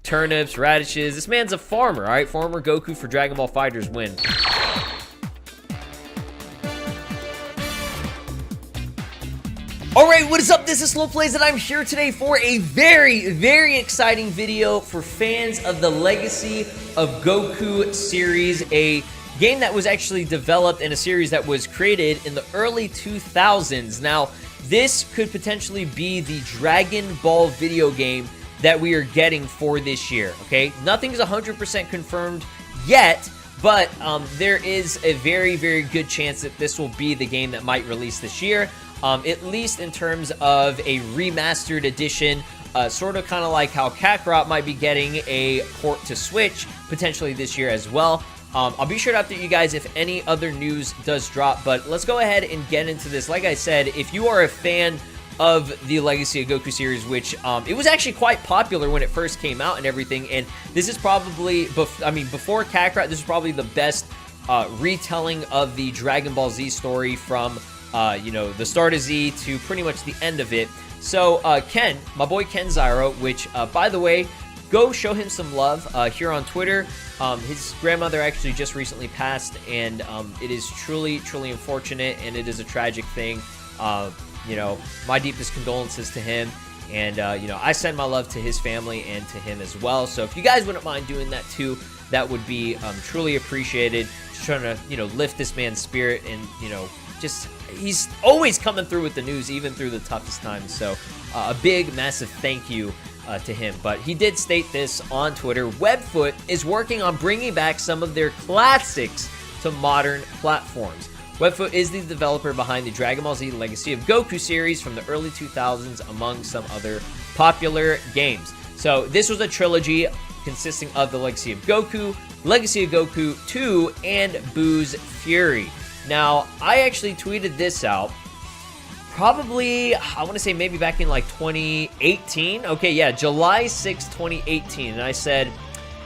Turnips, radishes. This man's a farmer, all right? Farmer Goku for Dragon Ball FighterZ win. Alright, what is up? This is Slow Plays, and I'm here today for a very, very exciting video for fans of the Legacy of Goku series, a game that was actually developed in a series that was created in the early 2000s. Now, this could potentially be the Dragon Ball video game that we are getting for this year, okay? Nothing's 100% confirmed yet, but there is a very, very good chance that this will be the game that might release this year. At least in terms of a remastered edition, sort of kind of like how Kakarot might be getting a port to Switch potentially this year as well. I'll be sure to update you guys if any other news does drop, but let's go ahead and get into this. Like I said, if you are a fan of the Legacy of Goku series, which it was actually quite popular when it first came out and everything, and this is probably, before Kakarot, this is probably the best retelling of the Dragon Ball Z story from the start of Z to pretty much the end of it. So, Ken, my boy Ken Zyro, which, by the way, go show him some love here on Twitter. His grandmother actually just recently passed, and it is truly, truly unfortunate, and it is a tragic thing. My deepest condolences to him, and, I send my love to his family and to him as well. So if you guys wouldn't mind doing that too, that would be truly appreciated. Just trying to, lift this man's spirit and, he's always coming through with the news, even through the toughest times. So a big, massive thank you to him. But he did state this on Twitter: Webfoot is working on bringing back some of their classics to modern platforms. Webfoot is the developer behind the Dragon Ball Z Legacy of Goku series from the early 2000s, among some other popular games. So this was a trilogy consisting of the Legacy of Goku, Legacy of Goku 2, and Boo's Fury. Now, I actually tweeted this out probably, I want to say maybe back in like 2018. Okay, yeah, July 6, 2018. And I said,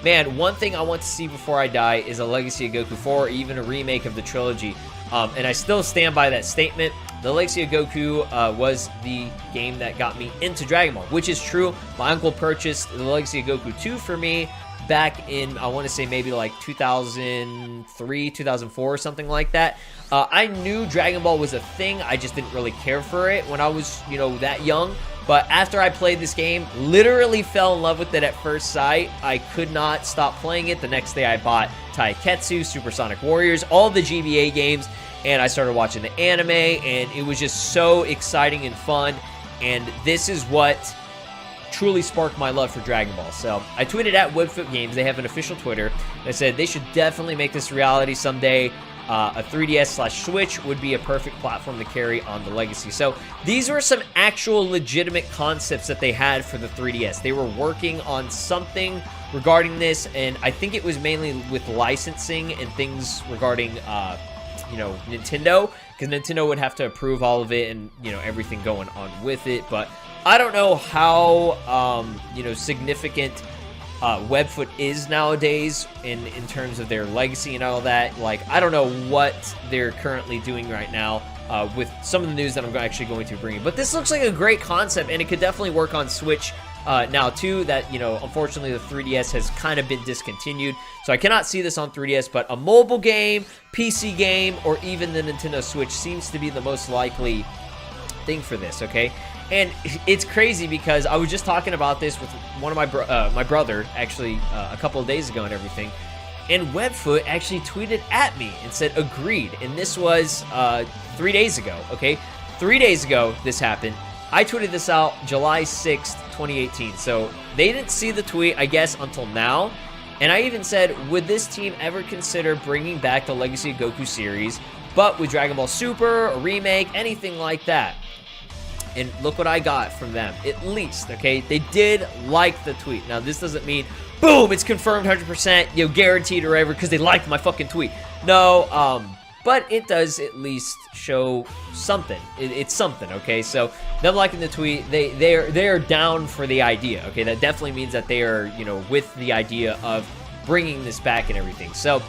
man, one thing I want to see before I die is a Legacy of Goku 4 or even a remake of the trilogy. And I still stand by that statement. The Legacy of Goku was the game that got me into Dragon Ball, which is true. My uncle purchased the Legacy of Goku 2 for me back in, I want to say maybe like 2003, 2004, or something like that. I knew Dragon Ball was a thing. I just didn't really care for it when I was, that young. But after I played this game, literally fell in love with it at first sight. I could not stop playing it. The next day I bought Taiketsu, Supersonic Warriors, all the GBA games, and I started watching the anime, and it was just so exciting and fun. And this is what truly sparked my love for Dragon Ball. So I tweeted at Webfoot Games. They have an official Twitter. I said they should definitely make this reality someday. A 3DS/Switch would be a perfect platform to carry on the Legacy. So these were some actual legitimate concepts that they had for the 3DS. They were working on something regarding this, and I think it was mainly with licensing and things regarding, Nintendo, because Nintendo would have to approve all of it and, everything going on with it. But I don't know how, significant Webfoot is nowadays in terms of their legacy and all that. Like, I don't know what they're currently doing right now with some of the news that I'm actually going to bring. But this looks like a great concept, and it could definitely work on Switch now too. That, unfortunately the 3DS has kind of been discontinued, so I cannot see this on 3DS. But a mobile game, PC game, or even the Nintendo Switch seems to be the most likely thing for this, okay? And it's crazy because I was just talking about this with one of my brother, actually, a couple of days ago and everything. And Webfoot actually tweeted at me and said, agreed. And this was 3 days ago, okay? 3 days ago this happened. I tweeted this out July 6th, 2018. So they didn't see the tweet, I guess, until now. And I even said, would this team ever consider bringing back the Legacy of Goku series, but with Dragon Ball Super, a remake, anything like that? And look what I got from them, at least, okay? They did like the tweet. Now, this doesn't mean, boom, it's confirmed 100%, guaranteed or whatever, because they liked my fucking tweet. No, but it does at least show something. It's something, okay? So, them liking the tweet, they are down for the idea, okay? That definitely means that they are, with the idea of bringing this back and everything. So,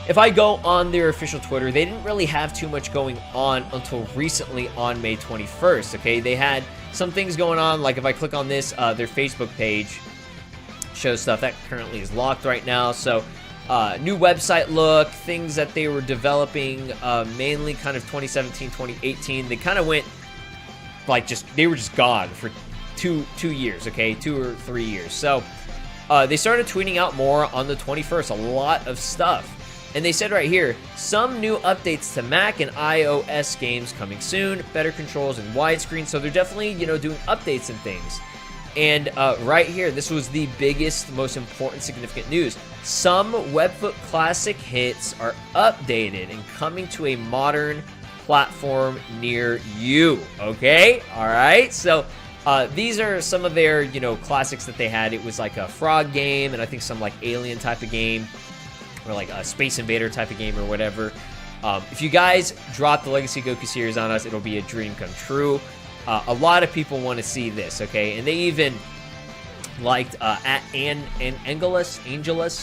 if I go on their official Twitter, they didn't really have too much going on until recently on May 21st, okay? They had some things going on, like if I click on this, their Facebook page shows stuff that currently is locked right now. So new website look, things that they were developing, mainly kind of 2017, 2018. They kind of went like they were just gone for two years, okay? 2 or 3 years. So they started tweeting out more on the 21st, a lot of stuff. And they said right here, some new updates to Mac and iOS games coming soon, better controls and widescreen. So they're definitely, you know, doing updates and things. And right here, this was the biggest, most important, significant news. Some Webfoot classic hits are updated and coming to a modern platform near you. Okay? All right. So these are some of their, you know, classics that they had. It was like a frog game, and I think some like alien type of game, or like a Space Invader type of game or whatever. If you guys drop the Legacy Goku series on us, it'll be a dream come true. A lot of people want to see this, okay? And they even liked at Angelus,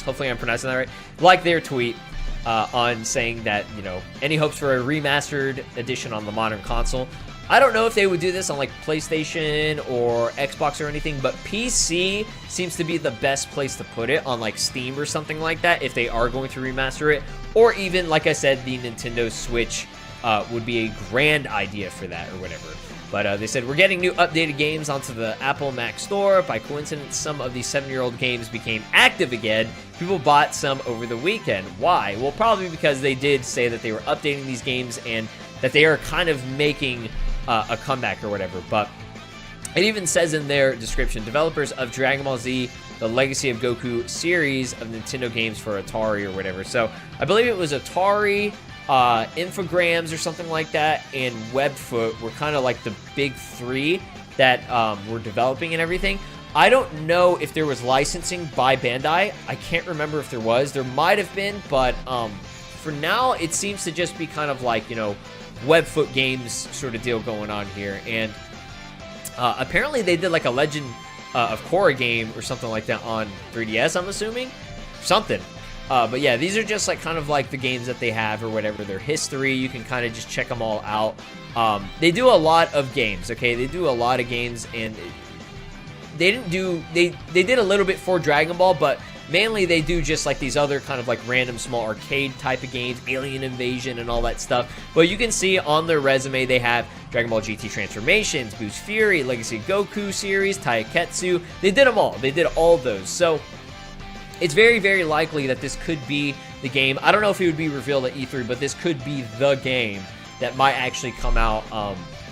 hopefully I'm pronouncing that right, liked their tweet on saying that, you know, any hopes for a remastered edition on the modern console. I don't know if they would do this on like PlayStation or Xbox or anything, but PC seems to be the best place to put it, on like Steam or something like that, if they are going to remaster it. Or even, like I said, the Nintendo Switch would be a grand idea for that or whatever. But they said, we're getting new updated games onto the Apple Mac Store. By coincidence, some of these 7-year-old games became active again. People bought some over the weekend. Why? Well, probably because they did say that they were updating these games and that they are kind of making a comeback or whatever. But it even says in their description, developers of Dragon Ball Z, the Legacy of Goku series of Nintendo games for Atari or whatever. So I believe it was Atari, Infogrames or something like that, and Webfoot were kind of like the big three that were developing and everything. I don't know if there was licensing by Bandai. I can't remember if there was. There might have been, but for now, it seems to just be kind of like, you know, Webfoot Games sort of deal going on here. And apparently they did like a Legend of Korra game or something like that on 3DS, I'm assuming. Something. But yeah, these are just like kind of like the games that they have or whatever, their history. You can kind of just check them all out. They do a lot of games, okay? They do a lot of games, and they didn't do, they did a little bit for Dragon Ball, but mainly they do just like these other kind of like random small arcade type of games, Alien Invasion and all that stuff. But you can see on their resume they have Dragon Ball GT Transformations, Boost Fury, Legacy Goku series, Taiketsu. They did them all. They did all those. So it's very, very likely that this could be the game. I don't know if it would be revealed at E3, but this could be the game that might actually come out,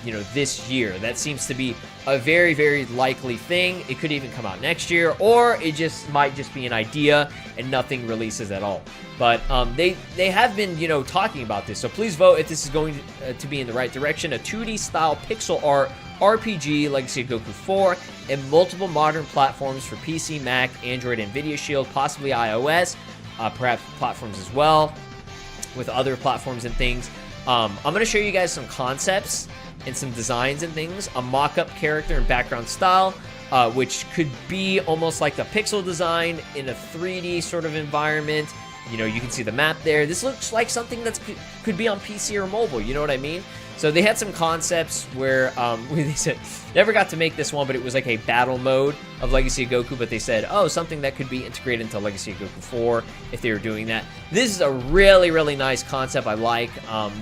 you know, this year. That seems to be a very, very likely thing. It could even come out next year, or it just might just be an idea and nothing releases at all. But they have been, you know, talking about this. So please vote if this is going to be in the right direction. A 2D style pixel art RPG, Legacy of Goku 4, and multiple modern platforms for PC, Mac, Android, and Nvidia Shield, possibly iOS, perhaps platforms as well, with other platforms and things. I'm going to show you guys some concepts and some designs and things, a mock-up character and background style, which could be almost like a pixel design in a 3D sort of environment. You know, you can see the map there. This looks like something that could be on PC or mobile, you know what I mean? So they had some concepts where they said, never got to make this one, but it was like a battle mode of Legacy of Goku, but they said, oh, something that could be integrated into Legacy of Goku 4 if they were doing that. This is a really, really nice concept I like.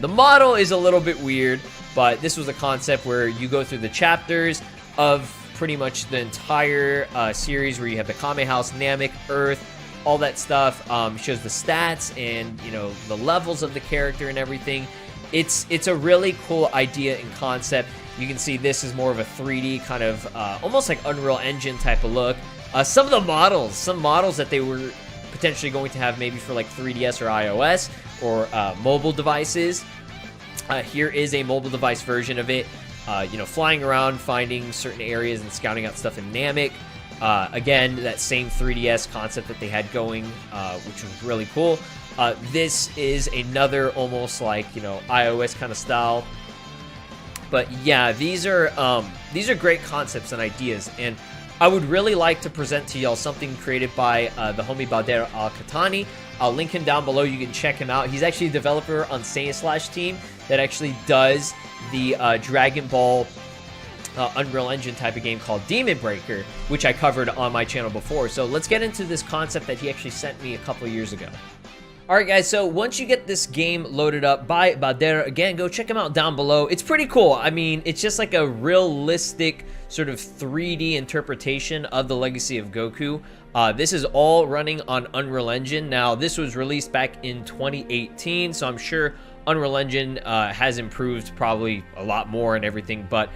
The model is a little bit weird, but this was a concept where you go through the chapters of pretty much the entire series, where you have the Kame House, Namek, Earth, all that stuff. Shows the stats and, you know, the levels of the character and everything. It's a really cool idea and concept. You can see this is more of a 3D kind of almost like Unreal Engine type of look. Some models that they were potentially going to have maybe for like 3DS or iOS or mobile devices. Here is a mobile device version of it. You know, flying around, finding certain areas and scouting out stuff in Namek. Again, that same 3DS concept that they had going, which was really cool. This is another almost like, you know, iOS kind of style. But yeah, these are great concepts and ideas, and I would really like to present to y'all something created by the homie Badr Al-Katani. I'll link him down below. You can check him out. He's actually a developer on Slash team that actually does the Dragon Ball Unreal Engine type of game called Demon Breaker, which I covered on my channel before. So let's get into this concept that he actually sent me a couple of years ago. Alright guys, so once you get this game loaded up by Badr, again, go check him out down below. It's pretty cool. I mean, it's just like a realistic sort of 3D interpretation of the legacy of Goku. This is all running on Unreal Engine. Now, this was released back in 2018, so I'm sure Unreal Engine has improved probably a lot more and everything, but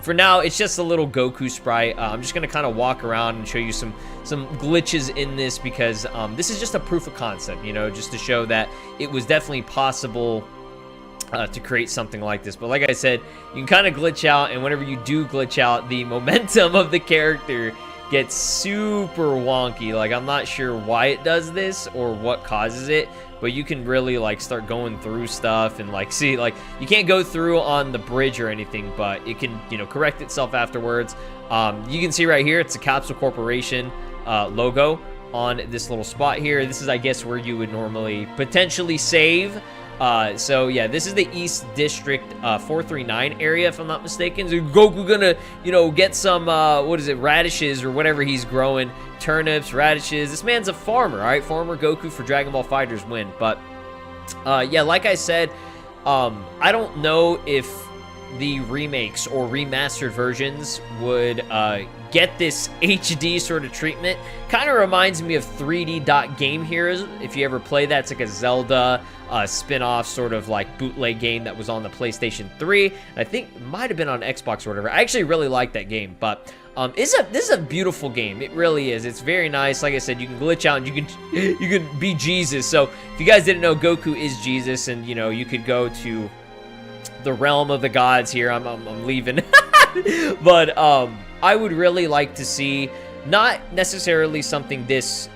for now, it's just a little Goku sprite. I'm just going to kind of walk around and show you some glitches in this because this is just a proof of concept, you know, just to show that it was definitely possible to create something like this. But like I said, you can kind of glitch out, and whenever you do glitch out, the momentum of the character gets super wonky. Like, I'm not sure why it does this or what causes it, but you can really like start going through stuff and like see, like, you can't go through on the bridge or anything, but it can, you know, correct itself afterwards. You can see right here, it's a Capsule Corporation logo on this little spot here. This is, I guess, where you would normally potentially save. So yeah, this is the East District 439 area, if I'm not mistaken. So Goku gonna, you know, get some what is it, radishes or whatever he's growing, turnips, radishes. This man's a farmer, all right? Farmer Goku for Dragon Ball FighterZ win. But yeah, like I said, I don't know if the remakes or remastered versions would get this HD sort of treatment. Kind of reminds me of 3D Dot Game Heroes. If you ever play that, it's like a Zelda spin-off sort of like bootleg game that was on the PlayStation 3. And I think it might have been on Xbox or whatever. I actually really like that game, but this is a beautiful game. It really is. It's very nice. Like I said, you can glitch out and you can be Jesus. So if you guys didn't know, Goku is Jesus, and you know, you could go to the realm of the gods here. I'm leaving. But I would really like to see not necessarily something this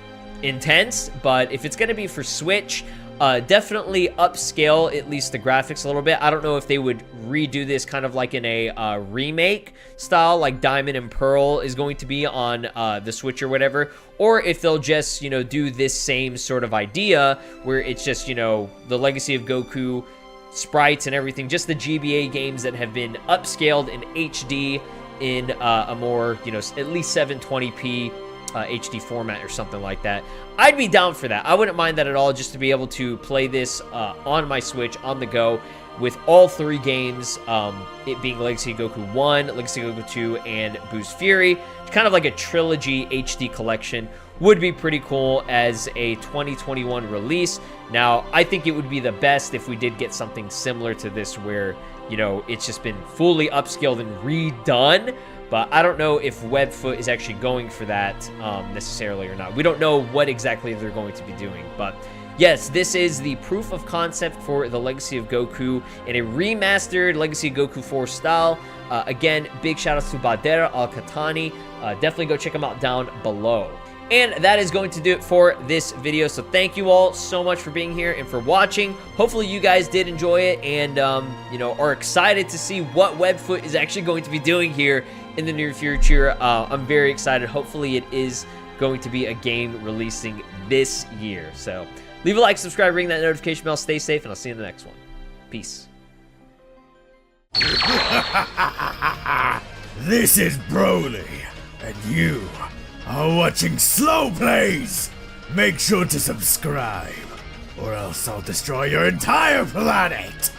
intense, but if it's going to be for Switch, definitely upscale at least the graphics a little bit. I don't know if they would redo this kind of like in a remake style, like Diamond and Pearl is going to be on the Switch or whatever, or if they'll just, you know, do this same sort of idea where it's just, you know, the legacy of Goku sprites and everything, just the GBA games that have been upscaled in HD in a more, you know, at least 720p HD format or something like that. I'd be down for that. I wouldn't mind that at all, just to be able to play this on my Switch on the go with all three games, it being Legacy of Goku 1, Legacy of Goku 2, and Boost Fury. Kind of like a trilogy HD collection. Would be pretty cool as a 2021 release. Now, I think it would be the best if we did get something similar to this where, you know, it's just been fully upscaled and redone. But I don't know if Webfoot is actually going for that necessarily or not. We don't know what exactly they're going to be doing. But yes, this is the proof of concept for the Legacy of Goku in a remastered Legacy of Goku 4 style. Again, big shout outs to Badr Al-Katani. Definitely go check him out down below. And that is going to do it for this video. So thank you all so much for being here and for watching. Hopefully you guys did enjoy it and, you know, are excited to see what Webfoot is actually going to be doing here in the near future. I'm very excited. Hopefully it is going to be a game releasing this year. So leave a like, subscribe, ring that notification bell, stay safe, and I'll see you in the next one. Peace. This is Broly, and you are watching Slow Plays. Make sure to subscribe, or else I'll destroy your entire planet.